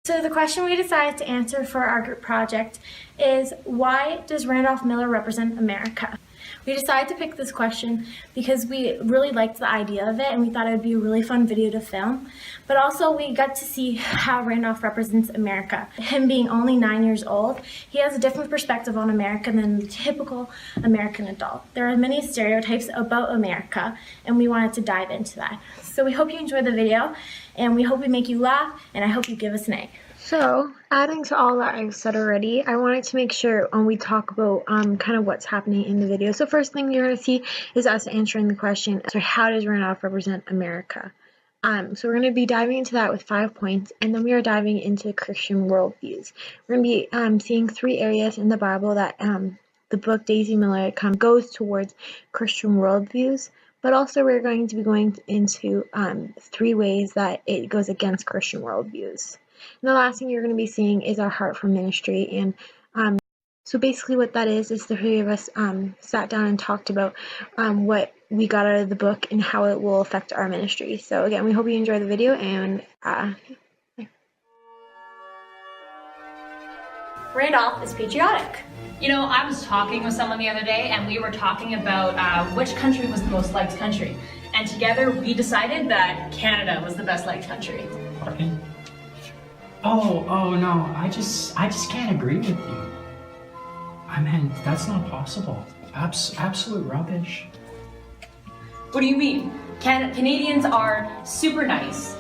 So the question we decided to answer for our group project is, why does Randolph Miller represent America? We decided to pick this question because we really liked the idea of it and we thought it would be a really fun video to film. But also we got to see how Randolph represents America. Him being only 9 years old, he has a different perspective on America than the typical American adult. There are many stereotypes about America and we wanted to dive into that. So we hope you enjoy the video and we hope we make you laugh, and I hope you give us an A. So, adding to all that I've said already, I wanted to make sure we talk about kind of what's happening in the video. So first thing you're going to see is us answering the question, so how does Randolph represent America? So we're going to be diving into that with 5 points, and then we are diving into Christian worldviews. We're going to be seeing 3 areas in the Bible that the book Daisy Miller goes towards Christian worldviews. But also we're going to be going into 3 ways that it goes against Christian worldviews. And the last thing you're going to be seeing is our heart for ministry. And so basically what that is the 3 of us sat down and talked about what we got out of the book and how it will affect our ministry. So again, we hope you enjoy the video, and Randolph is patriotic. You know, I was talking with someone the other day and we were talking about which country was the most liked country. And together we decided that Canada was the best liked country. Pardon? Oh no, I just can't agree with you. I mean, that's not possible. Absolute rubbish. What do you mean? Canadians are super nice.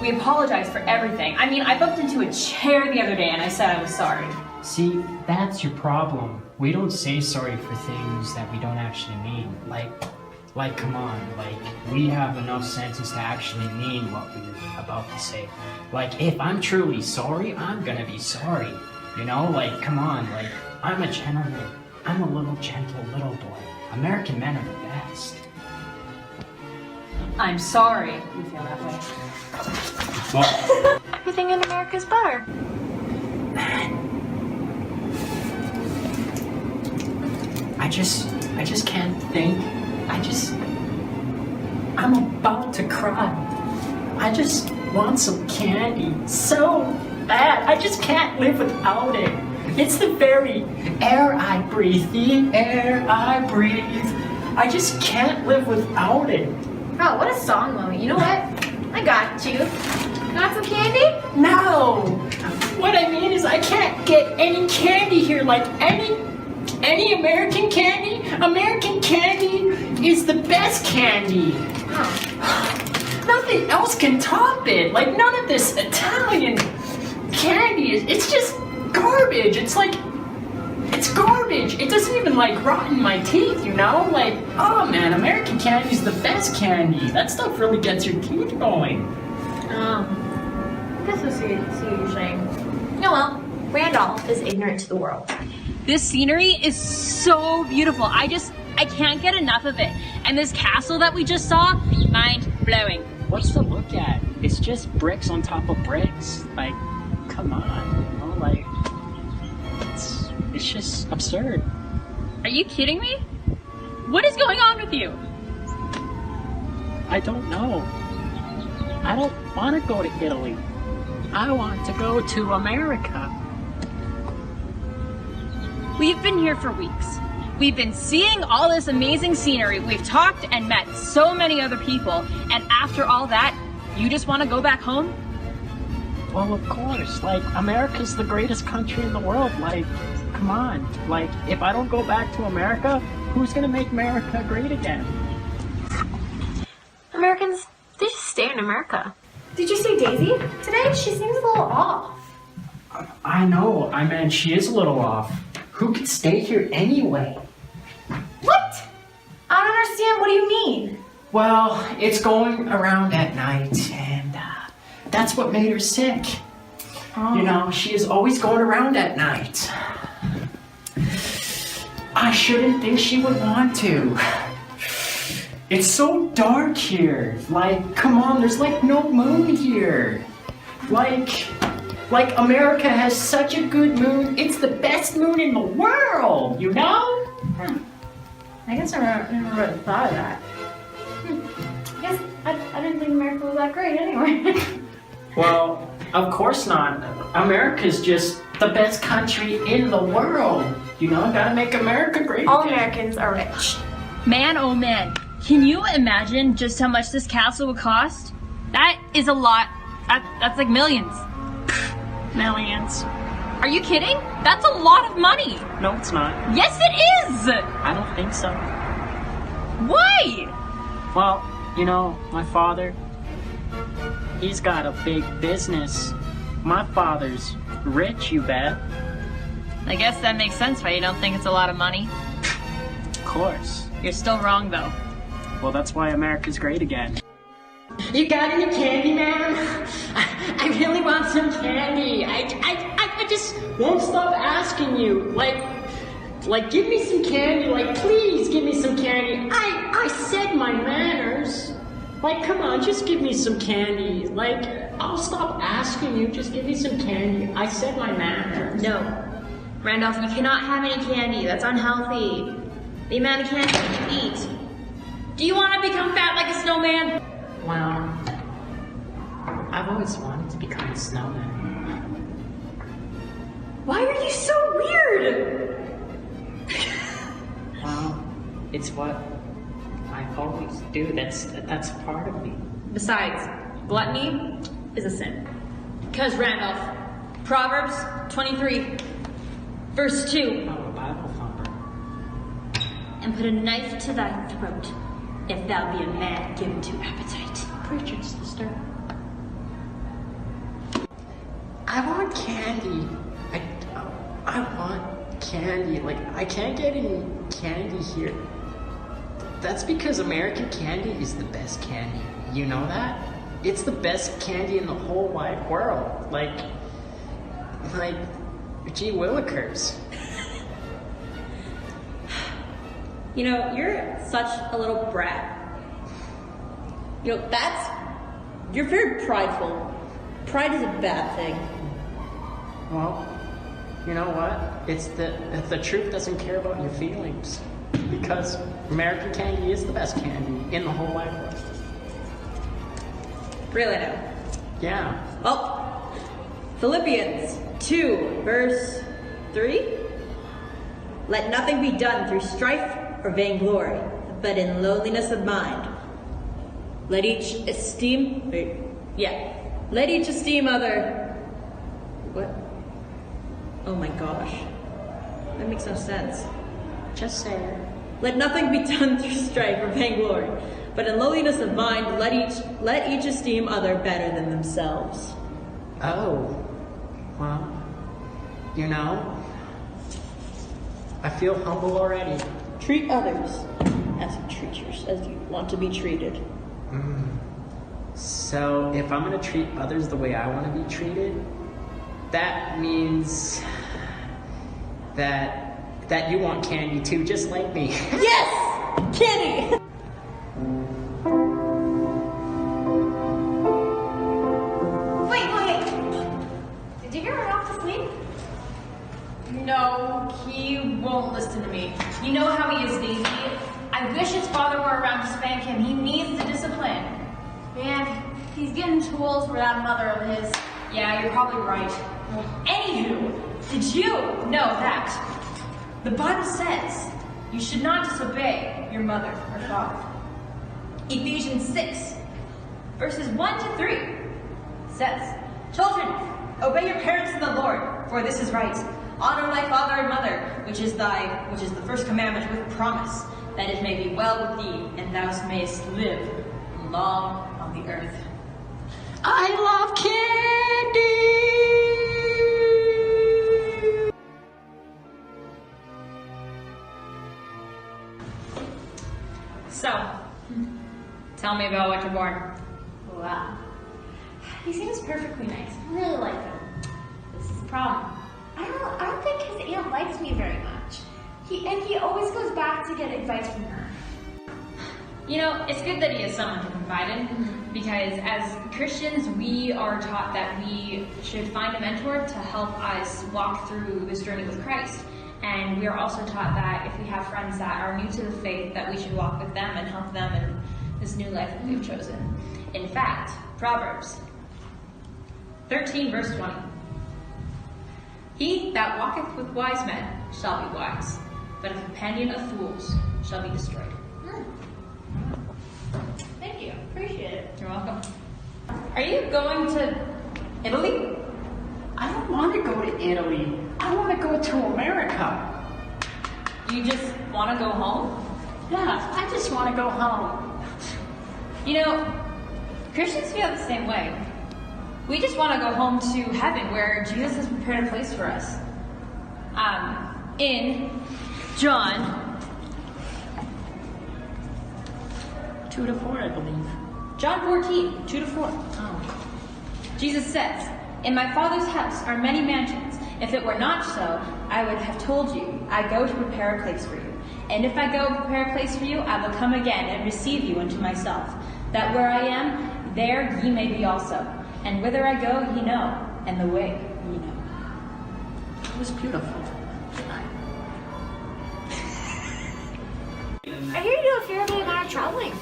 We apologize for everything. I mean, I bumped into a chair the other day and I said I was sorry. See, that's your problem. We don't say sorry for things that we don't actually mean. Like, come on, we have enough senses to actually mean what we're about to say. Like, if I'm truly sorry, I'm gonna be sorry. You know, come on, I'm a gentleman. I'm a little gentle little boy. American men are the best. I'm sorry you feel that way. Well, Everything in America is better. I just can't think. I'm about to cry. I just want some candy so bad. I just can't live without it. It's the very air I breathe, the air I breathe. I just can't live without it. Oh, what a song moment. You know what? I got you. Got some candy? No! What I mean is I can't get any candy here, any American candy. American candy is the best candy. Oh. Nothing else can top it. None of this Italian candy it's just garbage. It's garbage. It doesn't even rot in my teeth, you know? Oh man, American candy is the best candy. That stuff really gets your teeth going. I guess I see what you're saying. No, well, Randolph is ignorant to the world. This scenery is so beautiful. I can't get enough of it. And this castle that we just saw, mind-blowing. What's to look at? It's just bricks on top of bricks. Come on, you know, it's just absurd. Are you kidding me? What is going on with you? I don't know. I don't want to go to Italy. I want to go to America. We've been here for weeks. We've been seeing all this amazing scenery. We've talked and met so many other people. And after all that, you just want to go back home? Well, of course. America's the greatest country in the world. Come on. If I don't go back to America, who's gonna make America great again? Americans, they just stay in America. Did you see Daisy today? She seems a little off. I know. I mean, she is a little off. Who could stay here anyway? What? I don't understand. What do you mean? Well, it's going around at night, and that's what made her sick. Oh. You know, she is always going around at night. I shouldn't think she would want to. It's so dark here. Come on, there's no moon here. America has such a good moon. It's the best moon in the world, you know? I guess I never really thought of that. I guess I didn't think America was that great anyway. Well, Of course not. America's just the best country in the world. You know, gotta make America great All again. Americans are rich. Man, oh man, can you imagine just how much this castle would cost? That is a lot. That's like millions. Millions. Are you kidding? That's a lot of money. No, it's not. Yes, it is. I don't think so. Why? Well, you know, my father, he's got a big business. My father's rich, you bet. I guess that makes sense why you don't think it's a lot of money. Of course. You're still wrong though. Well, that's why America's great again. You got any candy, man? I really want some candy. I just won't stop asking you. Like, give me some candy. Like, please give me some candy. I said my manners. Like, come on, just give me some candy. Like, I'll stop asking you. Just give me some candy. I said my manners. No. Randolph, you cannot have any candy. That's unhealthy. The amount of candy you eat. Do you want to become fat like a snowman? Well, I've always wanted to become a snowman. Why are you so weird? Well, it's what I always do. That's part of me. Besides, gluttony is a sin. Because Randolph, Proverbs 23, verse 2, Oh, a Bible thumper. and put a knife to thy throat, if thou be a man given to appetite. Preach it, sister. I want candy. I want candy. Like, I can't get any candy here. That's because American candy is the best candy. You know that? It's the best candy in the whole wide world. Like, gee willikers. You know, you're such a little brat. You know, you're very prideful. Pride is a bad thing. Well, you know what? It's the truth doesn't care about your feelings. Because American candy is the best candy in the whole wide world. Really now. Yeah. Oh, Philippians 2, verse 3. Let nothing be done through strife or vainglory, but in lowliness of mind. Let each esteem other. What? Oh my gosh. That makes no sense. Just say it. Let nothing be done through strife or vainglory, but in lowliness of mind, let each esteem other better than themselves. Oh. Well, you know, I feel humble already. Treat others as you want to be treated. So if I'm gonna treat others the way I want to be treated, that means that you want candy too, just like me. Yes! Candy! Wait. Did you hear Randolph to sleep? No, he won't listen to me. You know how he is, Daisy. I wish his father were around to spank him. He needs the discipline. Man, he's getting tools for that mother of his. Yeah, you're probably right. Anywho, did you know that the Bible says you should not disobey your mother or father? Ephesians 6, verses 1 to 3 says, Children, obey your parents in the Lord, for this is right. Honor thy father and mother, which is the first commandment with promise, that it may be well with thee, and thou mayest live long on the earth. I love candy! So, tell me about what you're born. Wow. He seems perfectly nice. I really like him. This is the problem. I don't think his aunt likes me very much. He always goes back to get advice from her. You know, it's good that he has someone to confide in, because as Christians, we are taught that we should find a mentor to help us walk through this journey with Christ. And we are also taught that if we have friends that are new to the faith, that we should walk with them and help them in this new life that we've chosen. In fact, Proverbs 13, verse 20. He that walketh with wise men shall be wise, but a companion of fools shall be destroyed. Thank you. Appreciate it. You're welcome. Are you going to Italy? I don't want to go to Italy. I want to go to America. You just want to go home? Yeah, I just want to go home. You know, Christians feel the same way. We just want to go home to heaven where Jesus has prepared a place for us. In John 2-4, I believe. John 14, 2-4. Oh. Jesus says, "In my Father's house are many mansions. If it were not so, I would have told you, I go to prepare a place for you. And if I go prepare a place for you, I will come again and receive you unto myself, that where I am, there ye may be also. And whither I go, ye know, and the way ye know." It was beautiful. I hear you do a fair bit amount of traveling.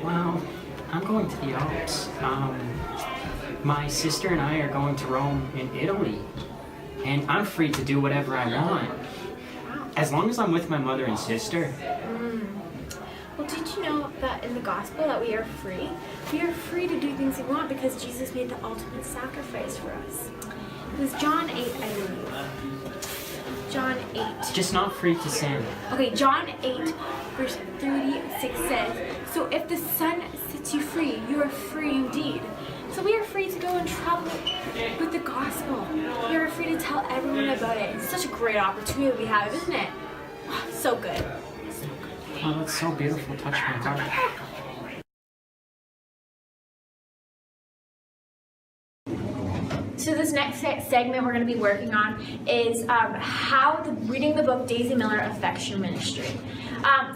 Well, I'm going to the Alps. My sister and I are going to Rome in Italy. And I'm free to do whatever I want. As long as I'm with my mother and sister. Well, did you know that in the gospel that we are free? We are free to do things we want because Jesus made the ultimate sacrifice for us. It was John 8, I believe. John 8. Just not free to sin. Okay, John 8, verse 36 says, "So if the Son sets you free, you are free indeed." So we are free to go and travel with the gospel. We are free to tell everyone about it. It's such a great opportunity we have, isn't it? So good. Oh, that's so beautiful. Touch my heart. So this next segment we're going to be working on is how reading the book Daisy Miller affects your ministry.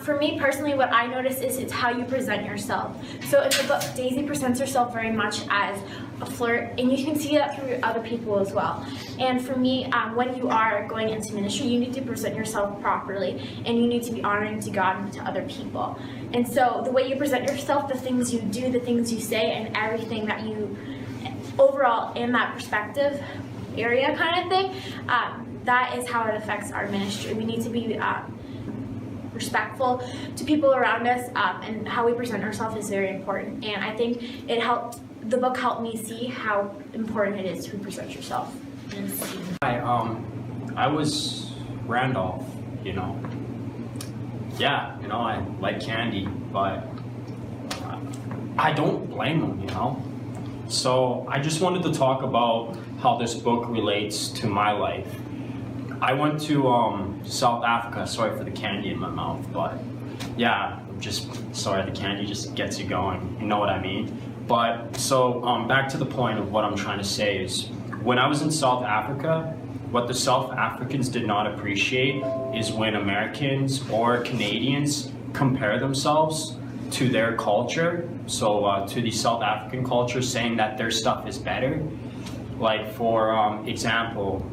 For me personally, what I notice is it's how you present yourself. So in the book, Daisy presents herself very much as a flirt, and you can see that through other people as well. And for me, when you are going into ministry, you need to present yourself properly, and you need to be honoring to God and to other people. And so the way you present yourself, the things you do, the things you say, and everything that you overall in that perspective area kind of thing, that is how it affects our ministry. We need to be respectful to people around us, and how we present ourselves is very important. And I think the book helped me see how important it is to present yourself. Hi, I was Randolph, Yeah, I like candy, but I don't blame him, So I just wanted to talk about how this book relates to my life. I went to South Africa, sorry for the candy in my mouth, but yeah, just sorry, the candy just gets you going, you know what I mean? But so back to the point of what I'm trying to say is, when I was in South Africa, what the South Africans did not appreciate is when Americans or Canadians compare themselves to their culture, so to the South African culture, saying that their stuff is better. Like for example,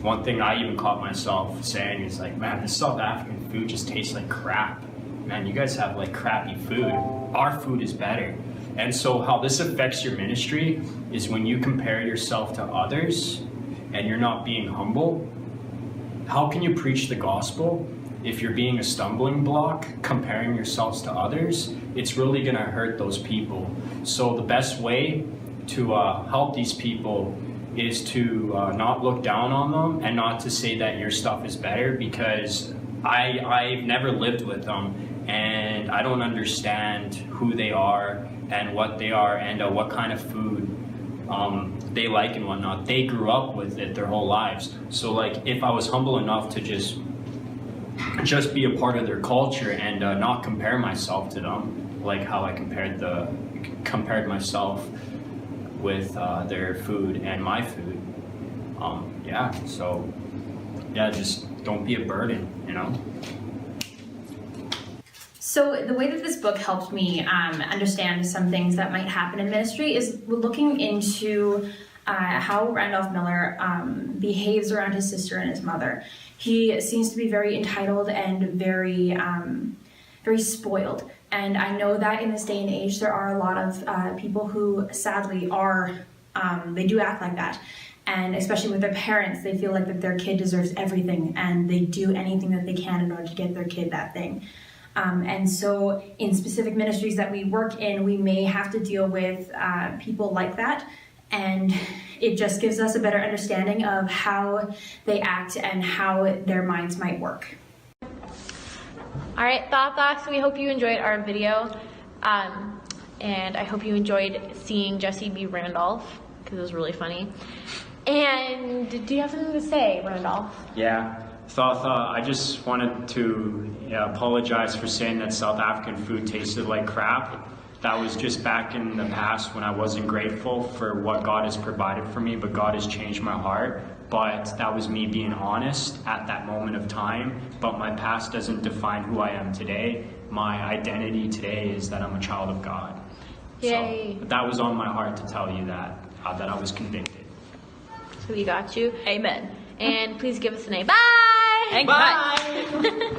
one thing I even caught myself saying is like, man, this South African food just tastes like crap. Man, you guys have like crappy food. Our food is better. And so how this affects your ministry is when you compare yourself to others and you're not being humble. How can you preach the gospel if you're being a stumbling block, comparing yourselves to others? It's really gonna hurt those people. So the best way to help these people is to not look down on them and not to say that your stuff is better, because I've never lived with them and I don't understand who they are and what they are and what kind of food they like and whatnot. They grew up with it their whole lives. So like, if I was humble enough to just be a part of their culture and not compare myself to them, like how I compared myself with their food and my food. Just don't be a burden, So the way that this book helped me understand some things that might happen in ministry is looking into how Randolph Miller behaves around his sister and his mother. He seems to be very entitled and very spoiled. And I know that in this day and age, there are a lot of people who sadly are They do act like that. And especially with their parents, they feel like that their kid deserves everything and they do anything that they can in order to get their kid that thing. And so in specific ministries that we work in, we may have to deal with people like that. And it just gives us a better understanding of how they act and how their minds might work. All right, Thoughts, we hope you enjoyed our video. And I hope you enjoyed seeing Jesse be Randolph, because it was really funny. And do you have something to say, Randolph? Yeah, I just wanted to apologize for saying that South African food tasted like crap. That was just back in the past when I wasn't grateful for what God has provided for me, but God has changed my heart. But that was me being honest at that moment of time. But my past doesn't define who I am today. My identity today is that I'm a child of God. Yay. So that was on my heart to tell you that I was convicted. So we got you. Amen. And please give us an A. Bye! And Bye!